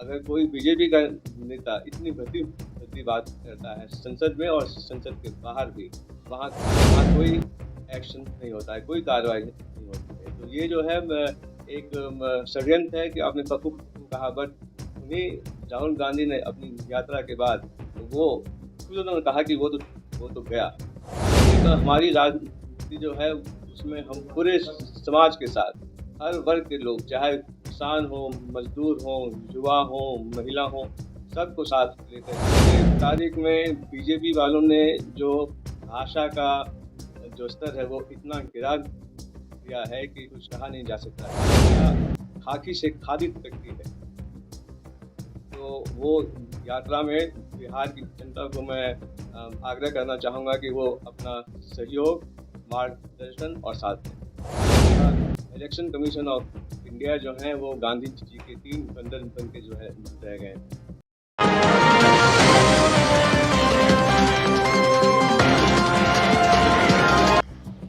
अगर कोई बीजेपी का नेता इतनी भद्दी भद्दी बात करता है संसद में और संसद के बाहर भी, वहाँ कोई एक्शन नहीं होता है, कोई कार्रवाई नहीं होती है। तो ये जो है एक षड्यंत्र है कि आपने पप्पू को कहा, बट उन्हीं राहुल गांधी ने अपनी यात्रा के बाद वो खुद उन्होंने कहा कि वो तो गया। तो हमारी राजनीति जो है उसमें हम पूरे समाज के साथ हर वर्ग के लोग, चाहे किसान हो, मजदूर हो, युवा हो, महिला हो, सबको साथ लेकर के तारीख में बीजेपी वालों ने जो भाषा का जो स्तर है वो इतना गिरा दिया है कि कुछ कहा नहीं जा सकता है। खाकी से खादी तक की है। तो वो यात्रा में बिहार की जनता को मैं आग्रह करना चाहूँगा कि वो अपना सहयोग, मार्गदर्शन और साथ दें। इलेक्शन कमीशन ऑफ इंडिया जो है वो गांधी जी के 3 बंदर बन के जो है रह गए हैं।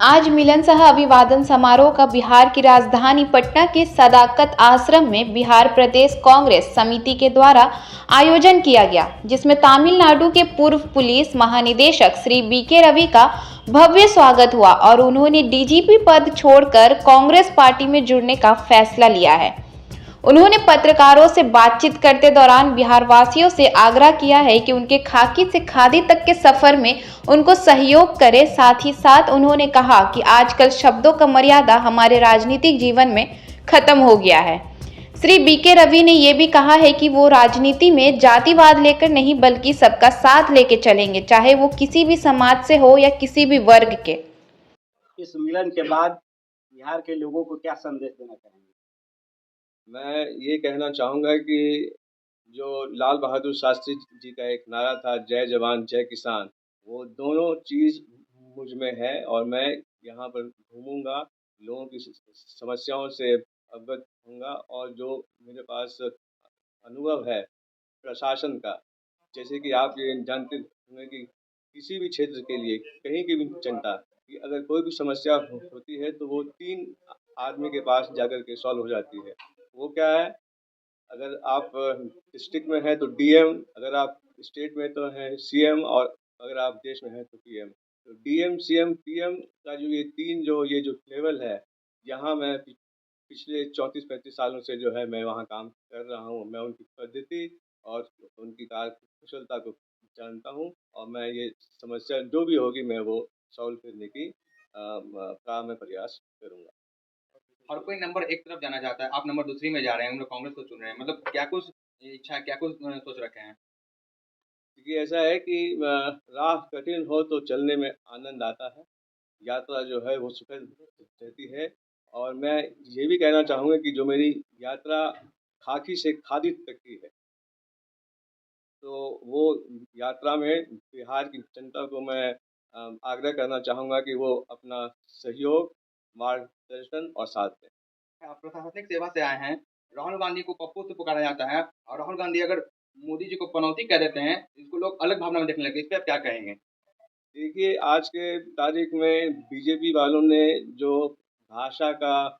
आज मिलन सह अभिवादन समारोह का बिहार की राजधानी पटना के सदाकत आश्रम में बिहार प्रदेश कांग्रेस समिति के द्वारा आयोजन किया गया, जिसमें तमिलनाडु के पूर्व पुलिस महानिदेशक श्री बीके रवि का भव्य स्वागत हुआ और उन्होंने डीजीपी पद छोड़कर कांग्रेस पार्टी में जुड़ने का फैसला लिया है। उन्होंने पत्रकारों से बातचीत करते दौरान बिहार वासियों से आग्रह किया है कि उनके खाकी से खादी तक के सफर में उनको सहयोग करें। साथ ही साथ उन्होंने कहा कि आजकल शब्दों का मर्यादा हमारे राजनीतिक जीवन में खत्म हो गया है। श्री बीके रवि ने यह भी कहा है कि वो राजनीति में जातिवाद लेकर नहीं बल्कि सबका साथ लेके चलेंगे, चाहे वो किसी भी समाज से हो या किसी भी वर्ग के। इस मिलन के बाद बिहार के लोगों को क्या संदेश देना चाहेंगे? मैं ये कहना चाहूँगा कि जो लाल बहादुर शास्त्री जी का एक नारा था, जय जवान जय किसान, वो दोनों चीज़ मुझ में है और मैं यहाँ पर घूमूँगा, लोगों की समस्याओं से अवगत होऊँगा और जो मेरे पास अनुभव है प्रशासन का, जैसे कि आप ये जानते होंगे कि किसी भी क्षेत्र के लिए, कहीं की भी जनता की अगर कोई भी समस्या होती है तो वो 3 आदमी के पास जाकर के सॉल्व हो जाती है। वो क्या है, अगर आप डिस्ट्रिक्ट में हैं तो डीएम, अगर आप स्टेट में तो हैं सीएम और अगर आप देश में हैं तो पीएम। तो डीएम, सीएम, पीएम का जो ये जो लेवल है, यहाँ मैं पिछले 34-35 सालों से जो है मैं वहाँ काम कर रहा हूँ। मैं उनकी पद्धति और उनकी कार्यकुशलता को जानता हूँ और मैं ये समस्या जो भी होगी मैं वो सॉल्व करने की मैं प्रयास करूँगा। और कोई नंबर एक तरफ जाना चाहता है, आप नंबर दूसरी में जा रहे हैं, हम लोग कांग्रेस को चुन रहे हैं, मतलब क्या कुछ इच्छा, क्या कुछ सोच रखे हैं? क्योंकि ऐसा है कि राह कठिन हो तो चलने में आनंद आता है। यात्रा जो है वो सुखद रहती है और मैं ये भी कहना चाहूँगा कि जो मेरी यात्रा खाकी से खादी तक की है, तो वो यात्रा में बिहार की जनता को मैं आग्रह करना चाहूँगा कि वो अपना सहयोग, मार्गदर्शन और साथ दें। आप प्रशासनिक सेवा से आए हैं, राहुल गांधी को पप्पू से पुकारा जाता है और राहुल गांधी अगर मोदी जी को पनौती कह देते हैं, इसको लोग अलग भावना में देखने लगे, इस पर आप क्या कहेंगे? देखिए, आज के तारीख में बीजेपी वालों ने जो भाषा का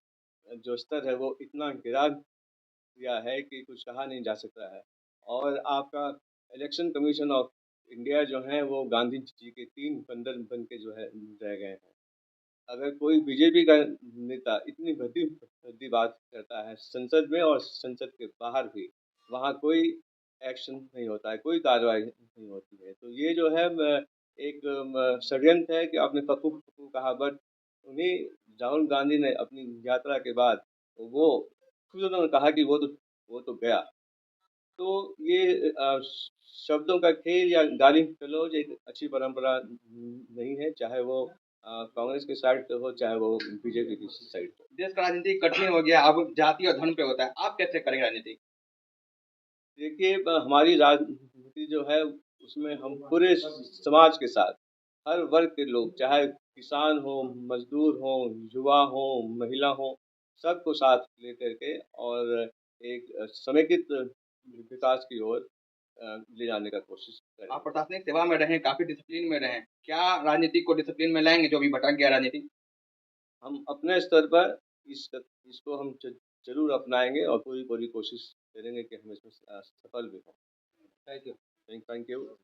जो स्तर है वो इतना गिरा दिया है कि कुछ कहा नहीं जा सकता है। और आपका इलेक्शन कमीशन ऑफ इंडिया जो है वो गांधी जी के 3 बंदर बन के जो है रह गए हैं। अगर कोई बीजेपी का नेता इतनी भद्दी भद्दी बात करता है संसद में और संसद के बाहर भी, वहाँ कोई एक्शन नहीं होता है, कोई कार्रवाई नहीं होती है। तो ये जो है एक षड्यंत्र है कि आपने पप्पू को कहा, बट उन्हीं राहुल गांधी ने अपनी यात्रा के बाद वो खुद उन्होंने कहा कि वो तो गया। तो ये शब्दों का खेल या गाली गलौज एक अच्छी परंपरा नहीं है, चाहे वो कांग्रेस की साइड से हो, चाहे वो बीजेपी की साइड से। देश का राजनीति कठिन हो गया, अब जाति और धर्म पे होता है, आप कैसे करेंगे राजनीति? देखिए, हमारी राजनीति जो है उसमें हम पूरे समाज के साथ हर वर्ग के लोग, चाहे किसान हो, मजदूर हो, युवा हो, महिला हो, सबको साथ लेकर के और एक समेकित विकास की ओर ले जाने का कोशिश करें। आप प्रशासनिक सेवा में रहें, काफी डिसिप्लिन में रहें, क्या राजनीति को डिसिप्लिन में लाएंगे जो अभी भटक गया राजनीति? हम अपने स्तर पर इसको हम जरूर अपनाएंगे और पूरी पूरी कोशिश करेंगे कि हम इसमें सफल भी हों। Thank you. Thank you.